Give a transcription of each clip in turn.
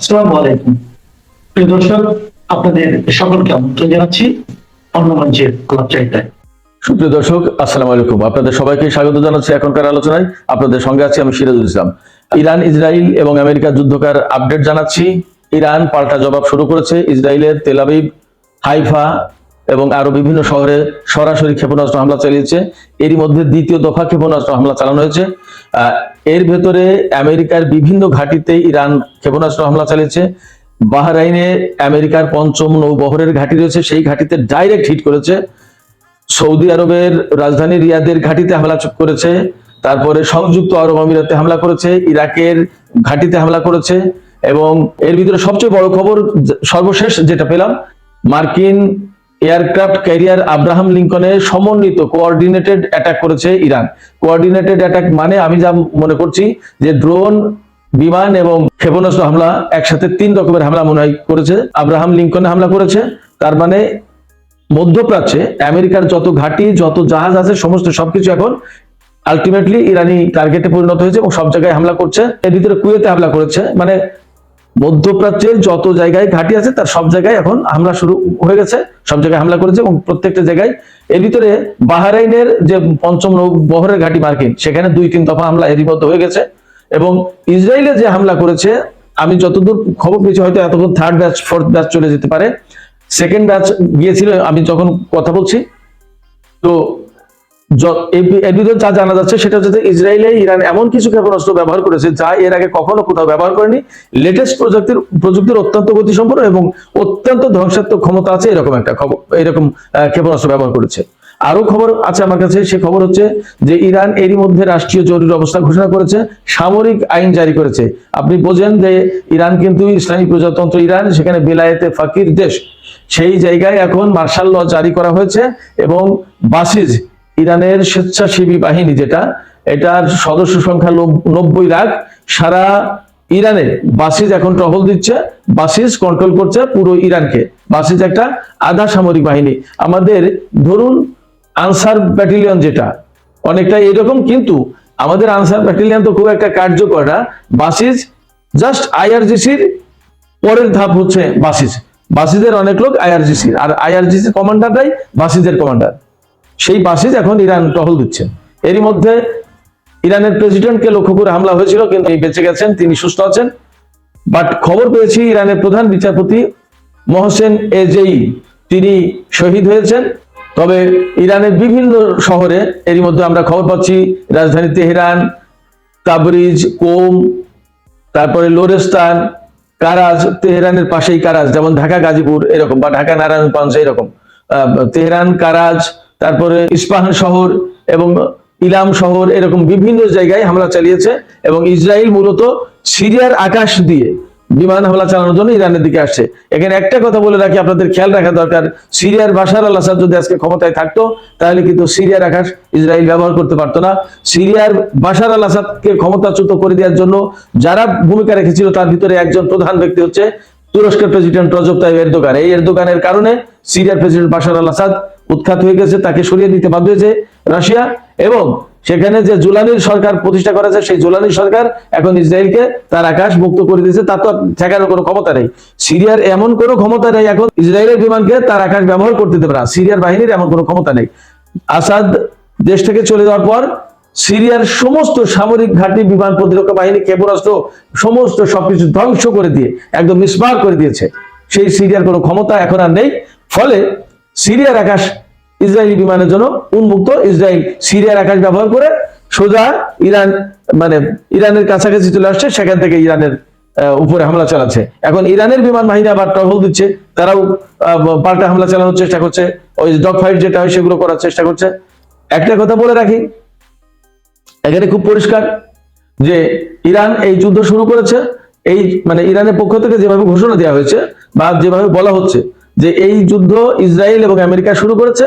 আসসালামু আলাইকুম প্রিয় দর্শক, আপনাদের সকলকে আমন্ত্রণ জানাচ্ছি অন্য মঞ্চের আলাপচারিতায়। সুপ্রিয় দর্শক, আসসালামু আলাইকুম। আপনাদের সবাইকে স্বাগত জানাচ্ছি এখনকার আলোচনায়। আপনাদের সঙ্গে আছি আমি সিরাজুল ইসলাম। ইরান, ইসরায়েল এবং আমেরিকার যুদ্ধকার আপডেট জানাচ্ছি। ইরান পাল্টা জবাব শুরু করেছে। ইসরায়েলের তেল আবিব, হাইফা এবং আরো বিভিন্ন শহরে সরাসরি ক্ষেপণাস্ত্র হামলা চালিয়েছে। এরই মধ্যে দ্বিতীয় দফা ক্ষেপণাস্ত্র হামলা চালানো হয়েছে। এর ভেতরে আমেরিকার বিভিন্ন ঘাঁটিতে ইরান ক্ষেপণাস্ত্র হামলা চালিয়েছে। বাহরাইনে আমেরিকার পঞ্চম নৌবহরের ঘাঁটি রয়েছে, সেই ঘাঁটিতে ডাইরেক্ট হিট করেছে। সৌদি আরবের রাজধানী রিয়াদের ঘাঁটিতে হামলা করেছে। তারপরে সংযুক্ত আরব আমিরাতে হামলা করেছে, ইরাকের ঘাঁটিতে হামলা করেছে। এবং এর ভিতরে সবচেয়ে বড় খবর সর্বশেষ যেটা পেলাম, মার্কিন এয়ারক্রাফট ক্যারিয়ার আব্রাহাম লিঙ্কনে সমন্বিত কোঅর্ডিনেটেড অ্যাটাক করেছে ইরান। কোঅর্ডিনেটেড অ্যাটাক মানে আমি যা মনে করছি যে ড্রোন, বিমান এবং ক্ষেপণাস্ত্র হামলা একসাথে 3 রকমের হামলা মনে হয় করেছে। আব্রাহাম লিঙ্কনে হামলা করেছে, তার মানে মধ্যপ্রাচ্যে আমেরিকার যত ঘাঁটি, যত জাহাজ আছে, সমস্ত সবকিছু এখন আলটিমেটলি ইরানি টার্গেটে পরিণত হয়েছে এবং সব জায়গায় হামলা করছে। এর ভিতরে কুয়েতে হামলা করেছে, মানে মধ্যপ্রাচ্যের যত জায়গায় ঘাঁটি আছে তার সব জায়গায় এখন হামলা শুরু হয়ে গেছে। সব জায়গায় হামলা করেছে এবং প্রত্যেকটা জায়গায়। এর ভিতরে বাহরাইনের যে পঞ্চম নৌবহরের ঘাঁটি মার্কিন, সেখানে 2-3 দফা হামলা এরই মধ্যে হয়ে গেছে। এবং ইসরায়েলে যে হামলা করেছে, আমি যতদূর খবর পেয়েছি হয়তো এতক্ষণ 3rd ব্যাচ 4th ব্যাচ চলে যেতে পারে। 2nd ব্যাচ গিয়েছিল আমি যখন কথা বলছি। তো এর ভিতরে যা জানা যাচ্ছে সেটা হচ্ছে ইসরায়েলে ইরান এমন কিছু ক্ষেপণাস্ত্র ব্যবহার করেছে যা এর আগে কখনো কোথাও ব্যবহার করেনি। লেটেস্ট প্রযুক্তির অত্যন্ত গতিসম্পন্ন এবং অত্যন্ত ধ্বংসাত্মক ক্ষমতা আছে এরকম একটা খবর, এরকম ক্ষেপণাস্ত্র ব্যবহার করেছে। আরো খবর আছে আমার কাছে, সে খবর হচ্ছে যে ইরান এরই মধ্যে রাষ্ট্রীয় জরুরি অবস্থা ঘোষণা করেছে, সামরিক আইন জারি করেছে। আপনি বোঝেন যে ইরান কিন্তু ইসলামী প্রজাতন্ত্র ইরান, সেখানে বেলায়েতে ফাকির দেশ, সেই জায়গায় এখন মার্শাল ল জারি করা হয়েছে। এবং বাসিজ, ইরানের স্বেচ্ছাসেবী বাহিনী যেটা, এটার সদস্য সংখ্যা 90 লাখ। সারা ইরানে বাসিজ এখন টহল দিচ্ছে, বাসিজ কন্ট্রোল করছে পুরো ইরানকে। বাসিজ একটা আধা সামরিক বাহিনী। আমাদের ধরুন আনসার ব্যাটালিয়ন যেটা অনেকটা এরকম, কিন্তু আমাদের আনসার ব্যাটালিয়ন তো খুব একটা কার্যকর না। বাসিজ জাস্ট আইআরজিসির পরের ধাপ হচ্ছে বাসিজ। বাসিজের অনেক লোক আইআরজিসির, আর আইআরজিসির কমান্ডাররাই বাসিজের কমান্ডার। সেই বাসিজ এখন ইরান টহল দিচ্ছে। এরই মধ্যে ইরানের প্রেসিডেন্টকে লক্ষ্য করে হামলা হয়েছিল, কিন্তু তিনি বেঁচে গেছেন, তিনি সুস্থ আছেন। বাট খবর পেয়েছি ইরানের প্রধান বিচারপতি মোহসেন এজেই তিনি শহীদ হয়েছেন। তবে ইরানের বিভিন্ন শহরে এরই মধ্যে আমরা খবর পাচ্ছি, রাজধানী তেহরান, তাবরিজ, কোম, তারপরে লোরেস্তান, কারাজ, তেহরানের পাশেই কারাজ, যেমন ঢাকা গাজীপুর এরকম, বা ঢাকা নারায়ণগঞ্জ এরকম, তেহরান, কারাজ, তারপরে ইস্পাহান শহর এবং ইলাম শহর, এরকম বিভিন্ন জায়গায় হামলা চালিয়েছে। এবং ইসরায়েল মূলত সিরিয়ার আকাশ দিয়ে বিমান হামলা চালানোর জন্য ইরানের দিকে আসছে। এখানে একটা কথা বলে রাখি, আপনাদের খেয়াল রাখা দরকার, সিরিয়ার বাশার আল আসাদ যদি আজকে ক্ষমতায় থাকতো তাহলে কিন্তু সিরিয়ার আকাশ ইসরায়েল ব্যবহার করতে পারতো না। সিরিয়ার বাশার আল আসাদকে ক্ষমতাচ্যুত করে দেওয়ার জন্য যারা ভূমিকা রেখেছিল তার ভিতরে একজন প্রধান ব্যক্তি হচ্ছে তুরস্কের প্রেসিডেন্ট রজব তাইয়িপ এরদোগান। এই এরদোগানের কারণে সিরিয়ার প্রেসিডেন্ট বাশার আল আসাদ উৎখাত হয়ে গেছে, তাকে সরিয়ে দিতে বাধ্য হয়েছে রাশিয়া। এবং সেখানে যে জুলানির সরকার প্রতিষ্ঠা করা যায়, সেই জুলানির সরকার এখন ইসরায়েলকে তার আকাশ মুক্ত করে দিয়েছে। তার তো ঠেকানোর কোনো ক্ষমতা নেই। সিরিয়ার এমন কোনো ক্ষমতা নেই এখন ইসরায়েলের বিমানকে তার আকাশ ব্যবহার করতে দেবে না। সিরিয়ার বাহিনীর এমন কোনো ক্ষমতা নেই। আসাদ দেশ থেকে চলে যাওয়ার পর সিরিয়ার সমস্ত সামরিক ঘাঁটি, বিমান প্রতিরক্ষা বাহিনী, ক্ষেপণাস্ত্র, সমস্ত সবকিছু ধ্বংস করে দিয়ে একদম মিসমার করে দিয়েছে। সেই সিরিয়ার কোনো ক্ষমতা এখন আর নেই। ফলে সিরিয়ার আকাশ ইসরায়েলি বিমানের জন্য উন্মুক্ত। ইসরায়েল সিরিয়ার আকাশ ব্যবহার করে সোজা ইরান, মানে ইরানের কাছাকাছি চলে আসছে, সেখান থেকে ইরানের উপরে হামলা চালাচ্ছে। এখন ইরানের বিমান বাহিনী আবার টহল দিচ্ছে, তারাও পাল্টা হামলা চালানোর চেষ্টা করছে, ওই ডগ ফাইট যেটা হয় সেগুলো করার চেষ্টা করছে। একটা কথা বলে রাখি, এখানে খুব পরিষ্কার যে ইরান এই যুদ্ধ শুরু করেছে, এই মানে ইরানের পক্ষ থেকে যেভাবে ঘোষণা দেওয়া হয়েছে বা যেভাবে বলা হচ্ছে যে এই যুদ্ধ ইসরায়েল এবং আমেরিকা শুরু করেছে।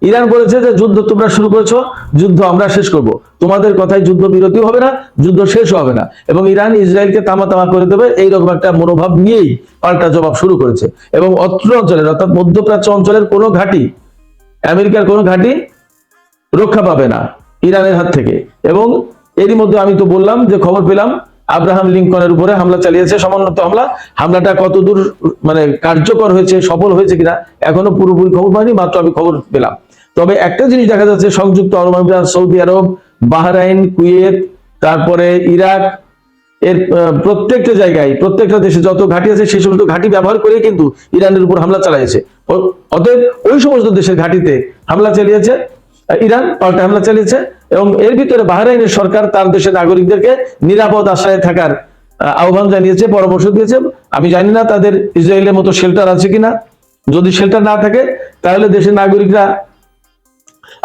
ইরান বলেছে যে যুদ্ধ তোমরা শুরু করেছো, যুদ্ধ আমরা শেষ করব, তোমাদের কথায় যুদ্ধ বিরতি হবে না, যুদ্ধ শেষ হবে না, এবং ইরান ইসরায়েলকে তামা তামা করে দেবে, এইরকম একটা মনোভাব নিয়েই পাল্টা জবাব শুরু করেছে। এবং অত্র অঞ্চলের অর্থাৎ মধ্যপ্রাচ্য অঞ্চলের কোনো ঘাঁটি, আমেরিকার কোনো ঘাঁটি রক্ষা পাবে না ইরানের হাত থেকে। এবং এরই মধ্যে আমি তো বললাম যে খবর পেলাম আব্রাহাম লিঙ্কনের উপরে হামলা চালিয়েছে, সমন্বিত হামলাটা কতদূর মানে কার্যকর হয়েছে, সফল হয়েছে কিনা এখনো পুরোপুরি খবর পাইনি, মাত্র আমি খবর পেলাম। তবে একটা জিনিস দেখা যাচ্ছে, সংযুক্ত আরব আমিরাত, সৌদি আরব, বাহরাইন, কুয়েত, তারপরে ইরাক, এর প্রত্যেকটা জায়গায়, প্রত্যেকটা দেশে যত ঘাঁটি আছে সেই সমস্ত ঘাঁটি ব্যবহার করে কিন্তু ইরানের উপর হামলা চালিয়েছে। অতএব ওই সমস্ত দেশের ঘাঁটিতে হামলা চালিয়েছে ইরান, পাল্টা হামলা চালিয়েছে। এবং এর ভিতরে বাহরাইনের সরকার তার দেশের নাগরিকদেরকে নিরাপদ আশ্রয়ে থাকার আহ্বান জানিয়েছে, পরামর্শ দিয়েছে। আমি জানি না তাদের ইসরায়েলের মতো শেল্টার আছে কিনা। যদি শেল্টার না থাকে তাহলে দেশের নাগরিকরা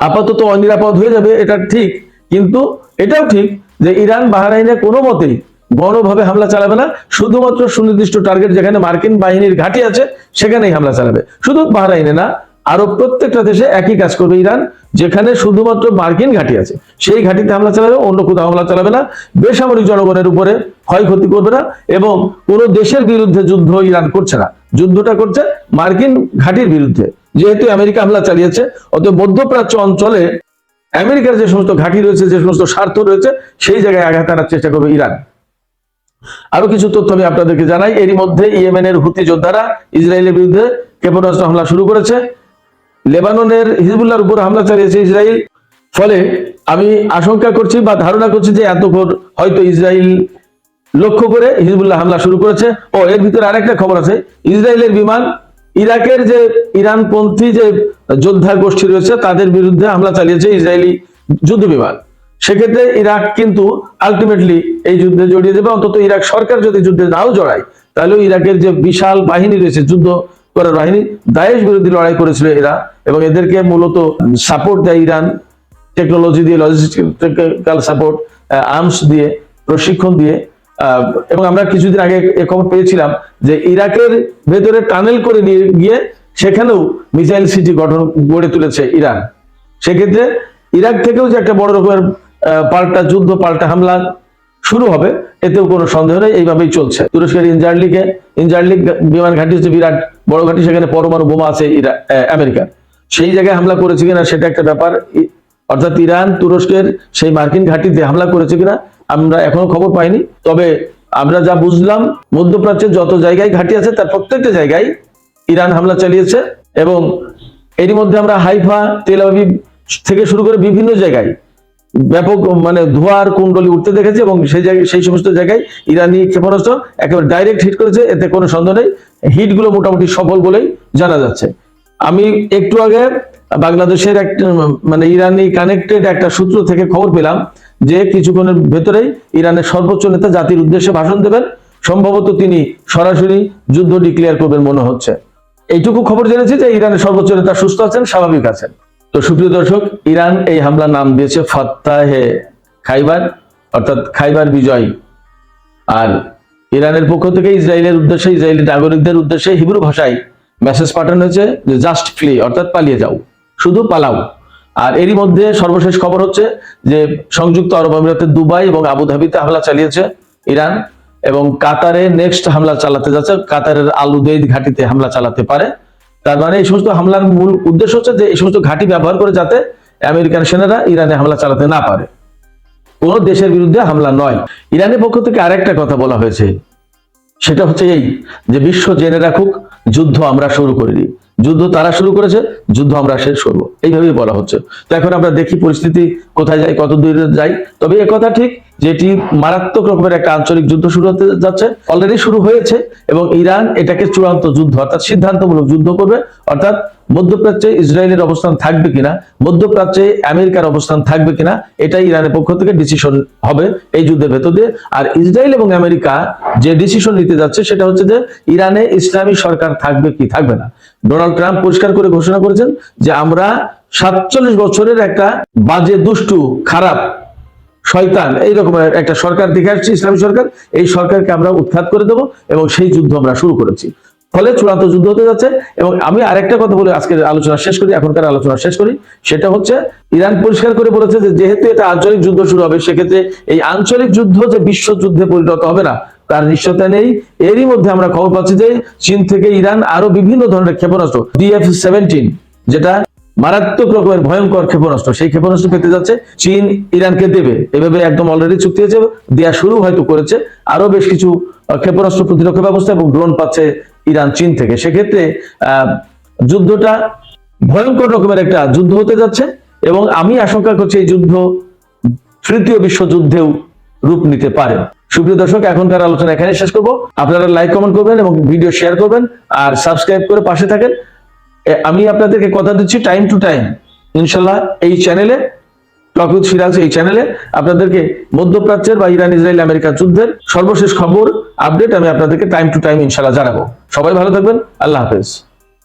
আপাতত অনিরাপদ হয়ে যাবে, এটা ঠিক। কিন্তু এটাও ঠিক যে ইরান বাহরাইনে কোনো মতেই বড়ভাবে হামলা চালাবে না, শুধুমাত্র সুনির্দিষ্ট টার্গেট যেখানে মার্কিন বাহিনীর ঘাঁটি আছে সেখানেই হামলা চালাবে। শুধু বাহরাইনে না, আরো প্রত্যেকটা দেশে একই কাজ করবে ইরান, যেখানে শুধুমাত্র মার্কিন ঘাঁটি আছে সেই ঘাঁটিতে হামলা চালাবে, অন্য কোথাও হামলা চালাবে না। বেসামরিক জনগণের উপরে ক্ষয়ক্ষতি করবে না, এবং কোনো দেশের বিরুদ্ধে যুদ্ধ ইরান করছে না, যুদ্ধটা করছে মার্কিন ঘাঁটির বিরুদ্ধে। যেহেতু আমেরিকা হামলা চালিয়েছে, অতএব মধ্যপ্রাচ্য অঞ্চলে আমেরিকার যে সমস্ত ঘাঁটি রয়েছে, যে সমস্ত স্বার্থ রয়েছে, সেই জায়গায় আঘাত আনার চেষ্টা করবে ইরান। আরো কিছু তথ্য আমি আপনাদেরকে জানাই। এরই মধ্যে ইয়েমেনের হুতি যোদ্ধারা ইসরায়েলের বিরুদ্ধে ক্ষেপণাস্ত্র হামলা শুরু করেছে। লেবাননের হিজবুল্লাহর উপর হামলা চালিয়েছে ইসরায়েল। ফলে আমি আশঙ্কা করছি বা ধারণা করছি যে এতক্ষণ হয়তো ইসরায়েল লক্ষ্য করে হিজবুল্লাহ হামলা শুরু করেছে। ও এর ভিতরে আরেকটা খবর আছে, ইসরায়েলের বিমান ইরাকের যে ইরানপন্থী যে যোদ্ধা গোষ্ঠী রয়েছে তাদের বিরুদ্ধে হামলা চালিয়েছে ইসরায়েলি যুদ্ধ বিমান। সেক্ষেত্রে ইরাক কিন্তু আলটিমেটলি এই যুদ্ধে জড়িয়ে যাবে। অন্তত ইরাক সরকার যদি যুদ্ধে নাও জড়ায়, তাহলেও ইরাকের যে বিশাল বাহিনী রয়েছে, যুদ্ধ করার বাহিনী, দায়েশ বিরোধী লড়াই করেছিল এরা, এবং এদেরকে মূলত সাপোর্ট দেয় ইরান, টেকনোলজি দিয়ে, লজিস্টিক্যাল সাপোর্ট, আর্মস দিয়ে, প্রশিক্ষণ দিয়ে। এবং আমরা কিছুদিন আগে এ খবর পেয়েছিলাম যে ইরাকের ভেতরে টানেল করে নিয়ে গিয়ে সেখানেও মিসাইল সিটি গড়ে তুলেছে ইরান। সেক্ষেত্রে ইরাক থেকেও যে একটা বড় রকমের পাল্টা যুদ্ধ, পাল্টা হামলা শুরু হবে, এতেও কোনো সন্দেহ নেই। এইভাবেই চলছে। তুরস্কের ইনজারলিক বিমান ঘাঁটি হচ্ছে বিরাট বড় ঘাঁটি, সেখানে পরমাণু বোমা আছে আমেরিকার। সেই জায়গায় হামলা করেছে কিনা সেটা একটা ব্যাপার। অর্থাৎ ইরান তুরস্কের সেই মার্কিন ঘাঁটিতে হামলা করেছে কিনা আমরা এখনো খবর পাইনি। তবে আমরা যা বুঝলাম, মধ্যপ্রাচ্যের যত জায়গায় ঘাঁটি আছে তার প্রত্যেকটা জায়গায় ইরান হামলা চালিয়েছে। এবং এরই মধ্যে আমরা হাইফা, তেল আবিব থেকে শুরু করে বিভিন্ন জায়গায় ব্যাপক মানে ধোঁয়ার কুণ্ডলি উঠতে দেখেছে, এবং সেই সমস্ত জায়গায় ইরানি ক্ষেপণাস্ত্র একেবারে ডাইরেক্ট হিট করেছে, এতে কোনো সন্দেহ নেই। হিটগুলো মোটামুটি সফল বলেই জানা যাচ্ছে। আমি একটু আগে বাংলাদেশের একটা মানে ইরানি কানেক্টেড একটা সূত্র থেকে খবর পেলাম যে কিছুক্ষণের ভেতরেই ইরানের সর্বোচ্চ নেতা জাতির উদ্দেশ্যে ভাষণ দেবেন। সম্ভবত তিনি সরাসরি যুদ্ধ ডিক্লেয়ার করবেন মনে হচ্ছে। এইটুকু খবর জেনেছি যে ইরানের সর্বোচ্চ নেতা সুস্থ আছেন, স্বাভাবিক আছেন। তো সুপ্রিয় দর্শক, ইরান এই হামলার নাম দিয়েছে ফাত্তাহে খাইবার, অর্থাৎ খাইবার বিজয়। আর ইরানের পক্ষ থেকে ইসরায়েলের উদ্দেশ্যে, ইসরায়েলি নাগরিকদের উদ্দেশ্যে হিব্রু ভাষায় মেসেজ পাঠানো হয়েছে যে জাস্ট ফ্লি, অর্থাৎ পালিয়ে যাও, শুধু পালাও। আর এরই মধ্যে সর্বশেষ খবর হচ্ছে যে সংযুক্ত আরব আমিরাতের দুবাই এবং আবুধাবিতে হামলা চালিয়েছে ইরান, এবং কাতারে নেক্সট হামলা চালাতে যাচ্ছে। কাতারের আল উদেইদ ঘাঁটিতে হামলা চালাতে পারে। তার মানে এই সমস্ত হামলার মূল উদ্দেশ্য হচ্ছে যে এই সমস্ত ঘাঁটি ব্যবহার করে যাতে আমেরিকান সেনারা ইরানে হামলা চালাতে না পারে, কোন দেশের বিরুদ্ধে হামলা নয়। ইরানের পক্ষ থেকে আরেকটা কথা বলা হয়েছে, সেটা হচ্ছে এই যে বিশ্ব জেনে রাখুক, যুদ্ধ আমরা শুরু করিনি, যুদ্ধ তারা শুরু করেছে, যুদ্ধ আমরা শেষ করবো, এইভাবেই বলা হচ্ছে। তো এখন আমরা দেখি পরিস্থিতি কোথায় যায়, কত দূরে যায়। তবে একথা ঠিক যেটি মারাত্মক রকমের একটা আঞ্চলিক যুদ্ধ শুরু হতে যাচ্ছে, অলরেডি শুরু হয়েছে, এবং ইরান এটাকে চূড়ান্ত যুদ্ধ অর্থাৎ সিদ্ধান্তমূলক যুদ্ধ করবে। অর্থাৎ মধ্যপ্রাচ্যে ইসরায়েলের অবস্থান থাকবে কিনা, মধ্যপ্রাচ্যে আমেরিকার অবস্থান থাকবে কিনা, এটাই ইরানের পক্ষ থেকে ডিসিশন হবে এই যুদ্ধের ভেতর দিয়ে। আর ইসরায়েল এবং আমেরিকা যে ডিসিশন নিতে যাচ্ছে সেটা হচ্ছে যে ইরানে ইসলামী সরকার থাকবে কি থাকবে না। ডোনাল্ড ট্রাম্প পরিষ্কার করে ঘোষণা করেছেন যে আমরা 47 বছরের একটা বাজে, দুষ্টু, খারাপ, শয়তান এই রকমের একটা সরকার দেখে আসছি, ইসলামী সরকার। এই সরকারকে আমরা উৎখাত করে দেবো, এবং সেই যুদ্ধ আমরা শুরু করেছি। ফলে চূড়ান্ত যুদ্ধ হতে যাচ্ছে। এবং আমি আরেকটা কথা বলে আজকের আলোচনা শেষ করি, এখনকার আলোচনা শেষ করি। সেটা হচ্ছে ইরান পরিষ্কার করে বলেছে যে যেহেতু এটা আঞ্চলিক যুদ্ধ শুরু হবে, সেক্ষেত্রে এই আঞ্চলিক যুদ্ধ যে বিশ্বযুদ্ধে পরিণত হবে না তার নিশ্চয়তা নেই। এরই মধ্যে আমরা খবর পাচ্ছি যে চীন থেকে ইরান আরো বিভিন্ন ধরনের ক্ষেপণাস্ত্র DF-17, যেটা মারাত্মক রকমের ভয়ঙ্কর ক্ষেপণাস্ত্র, সেই ক্ষেপণাস্ত্র পেতে যাচ্ছে চীন, ইরানকে দেবে, এভাবে একদম অলরেডি চুক্তি হয়েছে, দেওয়া শুরু হয়তো করেছে। আরো বেশ কিছু ক্ষেপণাস্ত্র প্রতিরক্ষা ব্যবস্থা এবং ড্রোন পাচ্ছে ইরান চীন থেকে। সেক্ষেত্রে যুদ্ধটা ভয়ঙ্কর রকমের একটা যুদ্ধ হতে যাচ্ছে এবং আমি আশঙ্কা করছি এই যুদ্ধ তৃতীয় বিশ্বযুদ্ধেও রূপ নিতে পারে। সুপ্রিয় দর্শক, এখনকার আলোচনা এখানে শেষ করব। আপনারা লাইক কমেন্ট করবেন এবং ভিডিও শেয়ার করবেন আর সাবস্ক্রাইব করে পাশে থাকেন। আমি আপনাদেরকে কথা দিচ্ছি, টাইম টু টাইম ইনশাল্লাহ এই চ্যানেলে, টক উইথ সিরাজ এই চ্যানেলে আপনাদেরকে মধ্যপ্রাচ্যের বা ইরান ইসরায়েল আমেরিকা যুদ্ধের সর্বশেষ খবর আপডেট আমি আপনাদেরকে টাইম টু টাইম ইনশাল্লাহ জানাবো। সবাই ভালো থাকবেন, আল্লাহ হাফেজ।